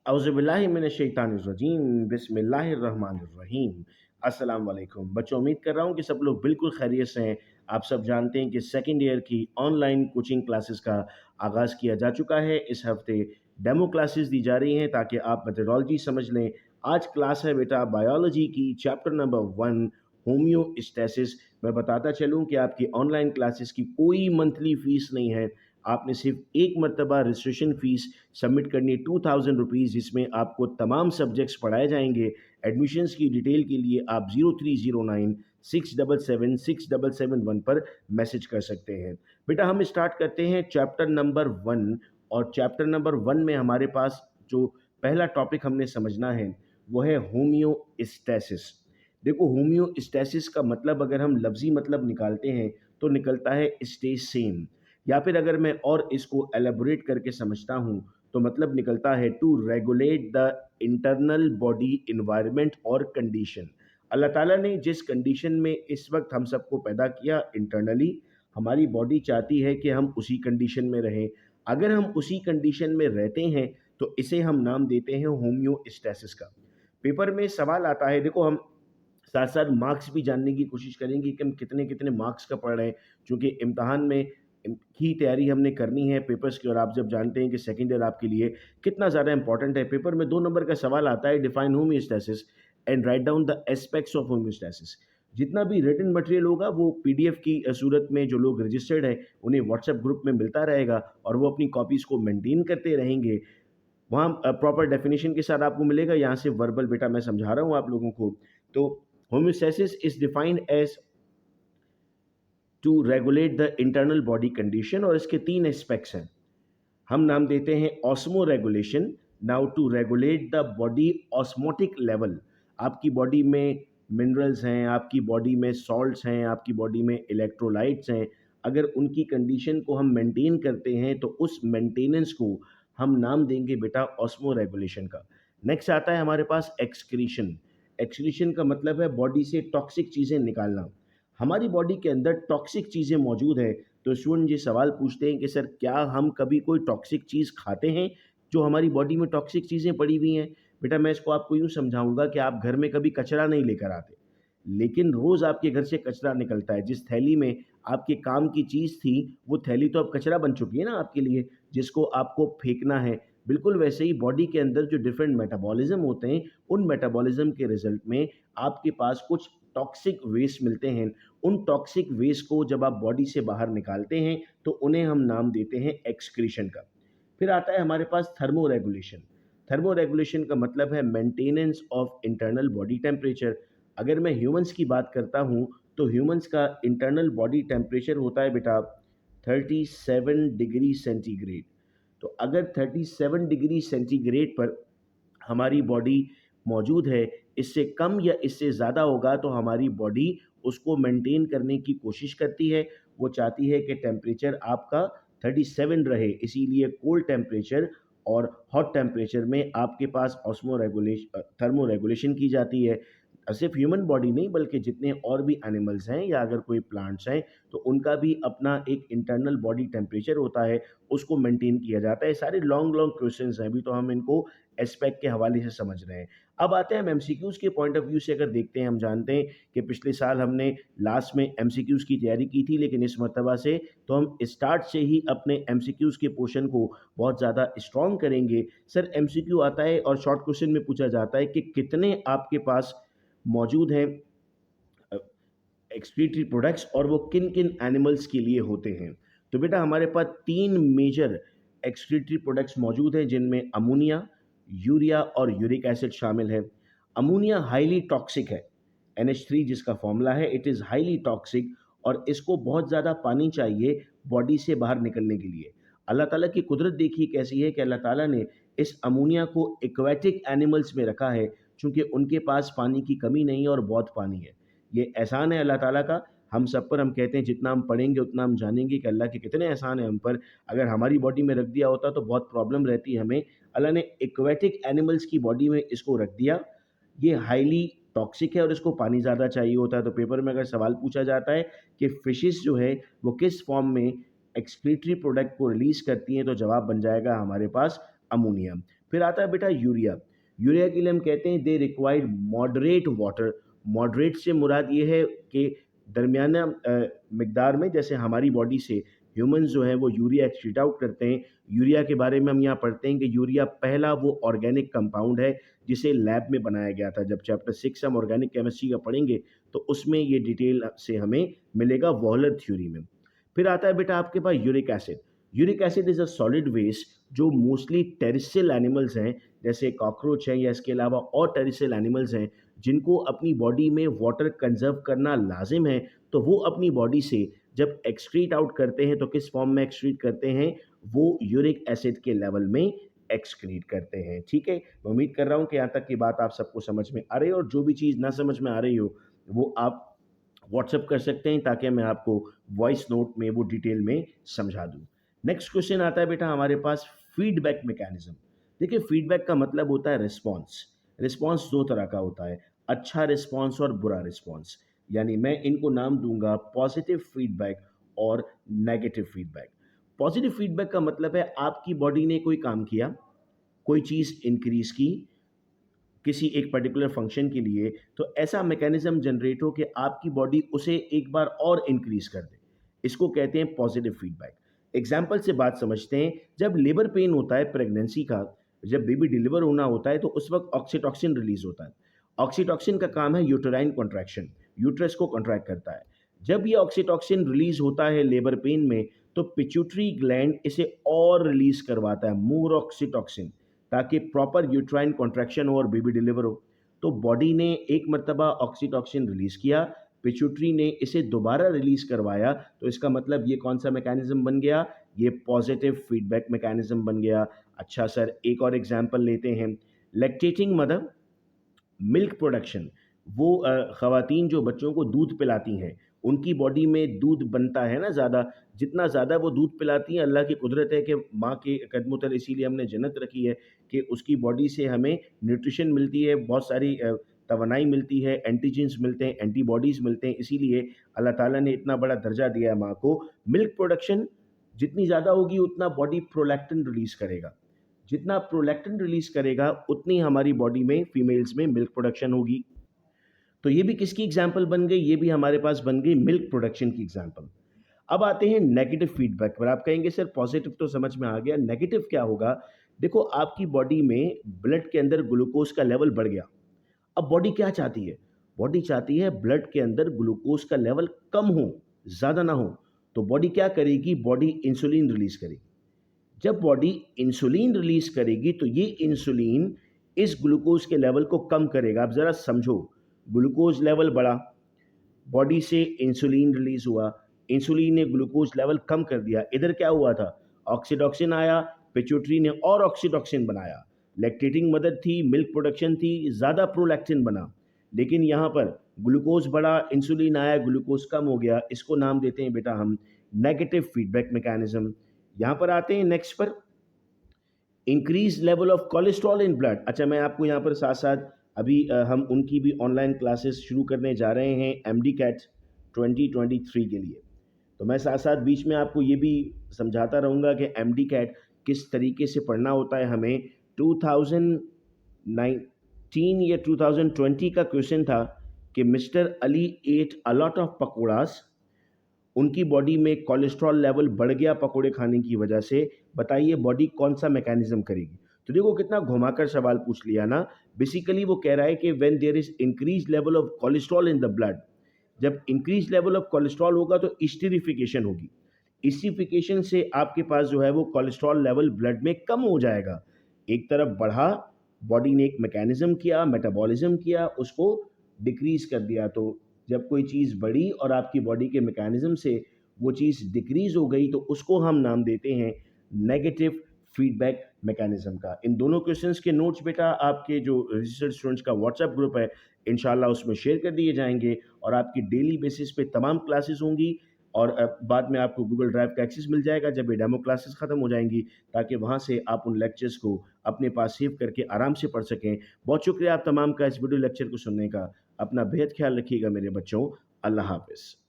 औज़ुबिल्लाहिमिनश्शैतानिर्रजीम बिस्मिल्लाहिर्रहमानिर्रहीम। अस्सलाम वालेकुम बच्चों, उम्मीद कर रहा हूँ कि सब लोग बिल्कुल खैरियत से हैं। आप सब जानते हैं कि सेकंड ईयर की ऑनलाइन कोचिंग क्लासेस का आगाज़ किया जा चुका है। इस हफ़्ते डेमो क्लासेस दी जा रही हैं ताकि आप मेथोडोलॉजी समझ लें। आज क्लास है बेटा बायोलॉजी की, चैप्टर नंबर 1 होम्योस्टैसिस। मैं बताता चलूँ कि आपकी ऑनलाइन क्लासेस की कोई मंथली फ़ीस नहीं है। आपने सिर्फ एक मरतबा रजिस्ट्रेशन फ़ीस सबमिट करनी है, 2000 रुपीज़, जिसमें आपको तमाम सब्जेक्ट्स पढ़ाए जाएंगे। एडमिशन्स की डिटेल के लिए आप 0309 677 6771 पर मैसेज कर सकते हैं। बेटा हम स्टार्ट करते हैं चैप्टर नंबर 1। और चैप्टर नंबर 1 में हमारे पास जो पहला टॉपिक हमने समझना है वो है होम्योस्टैसिस। देखो, होम्योस्टैसिस का मतलब अगर हम लफ्ज़ी मतलब निकालते हैं तो निकलता है स्टे सेम, या फिर अगर मैं और इसको एलेबोरेट करके समझता हूँ तो मतलब निकलता है to regulate the internal body environment और कंडीशन। अल्लाह ताला ने जिस कंडीशन में इस वक्त हम सबको पैदा किया इंटरनली, हमारी बॉडी चाहती है कि हम उसी कंडीशन में रहें। अगर हम उसी कंडीशन में रहते हैं तो इसे हम नाम देते हैं होम्योस्टैसिस का। पेपर में सवाल आता है, देखो हम साथ साथ मार्क्स भी जानने की कोशिश करेंगे कि हम कितने कितने मार्क्स का पढ़ रहे हैं, क्योंकि इम्तहान में की तैयारी हमने करनी है पेपर्स की। और आप जब जानते हैं कि सेकेंड ईयर आपके लिए कितना ज़्यादा इंपॉर्टेंट है, पेपर में 2 नंबर का सवाल आता है, define homeostasis and write down the aspects of homeostasis. जितना भी रिटन मटेरियल होगा वो पीडीएफ की सूरत में जो लोग रजिस्टर्ड हैं उन्हें व्हाट्सएप ग्रुप में मिलता रहेगा और वो अपनी कॉपीज़ को मेंटेन करते रहेंगे। वहाँ प्रॉपर डेफिनेशन के साथ आपको मिलेगा। यहाँ से वर्बल बेटा मैं समझा रहा हूँ आप लोगों को। तो homeostasis is defined as to regulate the internal body condition, और इसके 3 एस्पेक्ट्स हैं। हम नाम देते हैं osmoregulation. Now to regulate the body osmotic level. आपकी बॉडी में मिनरल्स हैं, आपकी बॉडी में सॉल्ट्स हैं, आपकी बॉडी में इलेक्ट्रोलाइट्स हैं। अगर उनकी कंडीशन को हम मेंटेन करते हैं तो उस मेंटेनेंस को हम नाम देंगे बेटा ऑस्मो रेगुलेशन का। नेक्स्ट आता है हमारे पास एक्सक्रीशन। एक्सक्रीशन का मतलब है बॉडी से टॉक्सिक चीज़ें निकालना। हमारी बॉडी के अंदर टॉक्सिक चीज़ें मौजूद है। तो स्टूडेंट जी सवाल पूछते हैं कि सर क्या हम कभी कोई टॉक्सिक चीज़ खाते हैं जो हमारी बॉडी में टॉक्सिक चीज़ें पड़ी हुई हैं? बेटा मैं इसको आपको यूँ समझाऊंगा कि आप घर में कभी कचरा नहीं लेकर आते, लेकिन रोज़ आपके घर से कचरा निकलता है। जिस थैली में आपके काम की चीज़ थी वो थैली तो अब कचरा बन चुकी है ना आपके लिए, जिसको आपको फेंकना है। बिल्कुल वैसे ही बॉडी के अंदर जो डिफरेंट मेटाबॉलिज्म होते हैं, उन मेटाबॉलिज्म के रिजल्ट में आपके पास कुछ टॉक्सिक वेस्ट मिलते हैं। उन टॉक्सिक वेस्ट को जब आप बॉडी से बाहर निकालते हैं तो उन्हें हम नाम देते हैं एक्सक्रीशन का। फिर आता है हमारे पास थर्मो रेगुलेशन। थर्मो रेगुलेशन का मतलब है maintenance of internal body temperature. अगर मैं ह्यूमंस की बात करता हूँ तो ह्यूमंस का इंटरनल बॉडी टेम्परेचर होता है बेटा 37 डिग्री सेंटीग्रेड। तो अगर 37 डिग्री सेंटीग्रेड पर हमारी बॉडी मौजूद है, इससे कम या इससे ज़्यादा होगा तो हमारी बॉडी उसको मेंटेन करने की कोशिश करती है। वो चाहती है कि टेम्परेचर आपका 37 रहे, इसीलिए कोल्ड टेम्परेचर और हॉट टेम्परेचर में आपके पास ऑस्मो रेगुलेशन थर्मो रेगुलेशन की जाती है। सिर्फ ह्यूमन बॉडी नहीं बल्कि जितने और भी एनिमल्स हैं या अगर कोई प्लांट्स हैं तो उनका भी अपना एक इंटरनल बॉडी टेम्परेचर होता है, उसको मेंटेन किया जाता है। सारे लॉन्ग लॉन्ग क्वेश्चंस हैं, अभी तो हम इनको एस्पेक्ट के हवाले से समझ रहे हैं। अब आते हैं हम एमसीक्यूज़ के पॉइंट ऑफ व्यू से अगर देखते हैं, हम जानते हैं कि पिछले साल हमने लास्ट में एमसीक्यूज़ की तैयारी की थी, लेकिन इस मर्तबा से तो हम स्टार्ट से ही अपने एमसीक्यूज़ के पोर्शन को बहुत ज़्यादा स्ट्रॉन्ग करेंगे। सर एमसीक्यू आता है और शॉर्ट क्वेश्चन में पूछा जाता है कि कितने आपके पास मौजूद हैं एक्सक्रीटरी प्रोडक्ट्स और वो किन किन एनिमल्स के लिए होते हैं। तो बेटा हमारे पास 3 मेजर एक्सक्रीटरी प्रोडक्ट्स मौजूद हैं जिनमें अमोनिया, यूरिया और यूरिक एसिड शामिल है। अमोनिया हाईली टॉक्सिक है, NH3 जिसका फॉर्मूला है, इट इज़ हाईली टॉक्सिक और इसको बहुत ज़्यादा पानी चाहिए बॉडी से बाहर निकलने के लिए। अल्लाह ताला की कुदरत देखिए कैसी है कि अल्लाह ताला ने इस अमोनिया को एक्वेटिक एनिमल्स में रखा है, चूँकि उनके पास पानी की कमी नहीं है और बहुत पानी है। ये एहसान है अल्लाह ताला का हम सब पर। हम कहते हैं जितना हम पढ़ेंगे उतना हम जानेंगे कि अल्लाह के कितने एहसान है हम पर। अगर हमारी बॉडी में रख दिया होता तो बहुत प्रॉब्लम रहती हमें। अल्लाह ने एक्वेटिक एनिमल्स की बॉडी में इसको रख दिया। ये हाईली टॉक्सिक है और इसको पानी ज़्यादा चाहिए होता है। तो पेपर में अगर सवाल पूछा जाता है कि फिशेस जो है वो किस फॉर्म में एक्सक्रीटरी प्रोडक्ट को रिलीज़ करती हैं, तो जवाब बन जाएगा हमारे पास अमोनिया। फिर आता है बेटा यूरिया। यूरिया के लिए हम कहते हैं they required moderate water. Moderate से मुराद ये है कि दरमियाना मिकदार में, जैसे हमारी बॉडी से ह्यूमंस जो हैं वो यूरिया एक्सक्रीट आउट करते हैं। यूरिया के बारे में हम यहाँ पढ़ते हैं कि यूरिया पहला वो ऑर्गेनिक कंपाउंड है जिसे लैब में बनाया गया था। जब चैप्टर 6 हम ऑर्गेनिक केमिस्ट्री का पढ़ेंगे तो उसमें ये डिटेल से हमें मिलेगा वॉलर थ्योरी में। फिर आता है बेटा आपके पास uric acid. Uric acid is a solid waste जो मोस्टली टेरेस्ट्रियल एनिमल्स हैं, जैसे कॉकरोच हैं या इसके अलावा और टेरेस्ट्रियल एनिमल्स हैं जिनको अपनी बॉडी में वाटर कंजर्व करना लाजिम है, तो वो अपनी बॉडी से जब एक्सक्रीट आउट करते हैं तो किस फॉर्म में एक्सक्रीट करते हैं, वो यूरिक एसिड के लेवल में एक्सक्रीट करते हैं। ठीक है, मैं उम्मीद कर रहा हूँ कि यहाँ तक की बात आप सबको समझ में आ रही है, और जो भी चीज़ ना समझ में आ रही हो वो आप व्हाट्सअप कर सकते हैं ताकि मैं आपको वॉइस नोट में वो डिटेल में समझा दूँ। नेक्स्ट क्वेश्चन आता है बेटा हमारे पास फीडबैक मैकेनिज्म। देखिए, फीडबैक का मतलब होता है रिस्पॉन्स। रिस्पॉन्स दो तरह का होता है, अच्छा रिस्पॉन्स और बुरा रिस्पॉन्स। यानी मैं इनको नाम दूंगा पॉजिटिव फीडबैक और नेगेटिव फीडबैक। पॉजिटिव फीडबैक का मतलब है आपकी बॉडी ने कोई काम किया, कोई चीज़ इंक्रीज की किसी एक पर्टिकुलर फंक्शन के लिए, तो ऐसा मैकेनिज्म जनरेट हो कि आपकी बॉडी उसे एक बार और इंक्रीज कर दे। इसको कहते हैं पॉजिटिव फीडबैक। एग्जाम्पल से बात समझते हैं। जब लेबर पेन होता है प्रेगनेंसी का, जब बेबी डिलीवर होना होता है, तो उस वक्त ऑक्सीटॉक्सिन रिलीज होता है। ऑक्सीटॉक्सिन का काम है यूटेराइन कॉन्ट्रैक्शन, यूट्रस को कॉन्ट्रैक्ट करता है। जब ये ऑक्सीटॉक्सिन रिलीज होता है लेबर पेन में, तो पिट्यूटरी ग्लैंड इसे और रिलीज करवाता है, मोर ऑक्सीटॉक्सिन, ताकि प्रॉपर यूट्राइन कॉन्ट्रैक्शन हो और बेबी डिलीवर हो। तो बॉडी ने एक मरतबा ऑक्सीटॉक्सिन रिलीज़ किया, पिट्यूटरी ने इसे दोबारा रिलीज़ करवाया, तो इसका मतलब ये कौन सा मैकेनिज्म बन गया, ये पॉजिटिव फीडबैक मैकेनिज्म बन गया। अच्छा सर, एक और एग्जांपल लेते हैं। लैक्टेटिंग मदर, मिल्क प्रोडक्शन, वो ख़वातीन जो बच्चों को दूध पिलाती हैं, उनकी बॉडी में दूध बनता है ना ज़्यादा। जितना ज़्यादा वो दूध पिलाती हैं, अल्लाह की कुदरत है कि माँ के कदमों तले इसीलिए हमने जन्नत रखी है कि उसकी बॉडी से हमें न्यूट्रिशन मिलती है, बहुत सारी तवानाई मिलती है, एंटीजेंस मिलते हैं, एंटीबॉडीज़ मिलते हैं। इसीलिए अल्लाह ताला ने इतना बड़ा दर्जा दिया है माँ को। मिल्क प्रोडक्शन जितनी ज़्यादा होगी उतना बॉडी प्रोलैक्टिन रिलीज़ करेगा। जितना प्रोलैक्टिन रिलीज़ करेगा उतनी हमारी बॉडी में फीमेल्स में मिल्क प्रोडक्शन होगी। तो ये भी किसकी एग्जाम्पल बन गई, ये भी हमारे पास बन गई मिल्क प्रोडक्शन की एग्जाम्पल। अब आते हैं नेगेटिव फीडबैक पर। आप कहेंगे सर पॉजिटिव तो समझ में आ गया, नेगेटिव क्या होगा। देखो, आपकी बॉडी में ब्लड के अंदर ग्लूकोज का लेवल बढ़ गया। अब बॉडी क्या चाहती है, बॉडी चाहती है ब्लड के अंदर ग्लूकोज का लेवल कम हो, ज़्यादा ना हो। तो बॉडी क्या करेगी, बॉडी इंसुलिन रिलीज करेगी। जब बॉडी इंसुलिन रिलीज करेगी तो ये इंसुलिन इस ग्लूकोज के लेवल को कम करेगा। आप ज़रा समझो, ग्लूकोज लेवल बढ़ा, बॉडी से इंसुलिन रिलीज हुआ, इंसुलिन ने ग्लूकोज लेवल कम कर दिया। इधर क्या हुआ था, ऑक्सीटॉक्सिन आया, पिट्यूटरी ने और ऑक्सीटॉक्सिन बनाया। लैक्टेटिंग मदर थी, मिल्क प्रोडक्शन थी, ज़्यादा प्रोलैक्टिन बना। लेकिन यहाँ पर ग्लूकोज बढ़ा, इंसुलिन आया, ग्लूकोज कम हो गया। इसको नाम देते हैं बेटा हम नेगेटिव फीडबैक मैकेनिज्म। यहाँ पर आते हैं नेक्स्ट पर, increase level of cholesterol in blood. अच्छा, मैं आपको यहाँ पर साथ साथ अभी हम उनकी भी ऑनलाइन क्लासेस शुरू करने जा रहे हैं एमडी कैट 2023 के लिए। तो मैं साथ साथ बीच में आपको ये भी समझाता रहूँगा कि एमडी कैट किस तरीके से पढ़ना होता है हमें। 2019 या 2020 का क्वेश्चन था कि mister Ali at a lot of pakoras, उनकी बॉडी में कोलेस्ट्रॉल लेवल बढ़ गया पकोड़े खाने की वजह से। बताइए बॉडी कौन सा मैकेनिज्म करेगी। तो देखो कितना घुमाकर सवाल पूछ लिया ना। बेसिकली वो कह रहा है कि when there is increase level of cholesterol in the blood, जब इंक्रीज लेवल ऑफ कोलेस्ट्रॉल होगा तो स्टीरिफिकेशन होगी। स्टीरिफिकेशन से आपके पास जो है वो कोलेस्ट्रॉल लेवल ब्लड में कम हो जाएगा। एक तरफ बढ़ा, बॉडी ने एक मैकेनिज्म किया, मेटाबॉलिज्म किया, उसको डिक्रीज कर दिया। तो जब कोई चीज़ बढ़ी और आपकी बॉडी के मैकेनिज्म से वो चीज़ डिक्रीज हो गई, तो उसको हम नाम देते हैं नेगेटिव फीडबैक मैकेनिज्म का। इन दोनों क्वेश्चंस के नोट्स बेटा आपके जो रजिस्टर्ड स्टूडेंट्स का व्हाट्सएप ग्रुप है, इंशाल्लाह उसमें शेयर कर दिए जाएंगे, और आपकी डेली बेसिस पे तमाम क्लासेस होंगी। और बाद में आपको गूगल ड्राइव का एक्सेस मिल जाएगा जब ये डेमो क्लासेस ख़त्म हो जाएंगी, ताकि वहाँ से आप उन लेक्चर्स को अपने पास सेव करके आराम से पढ़ सकें। बहुत शुक्रिया आप तमाम का इस वीडियो लेक्चर को सुनने का। अपना बेहद ख्याल रखिएगा मेरे बच्चों। अल्लाह हाफ़िज़।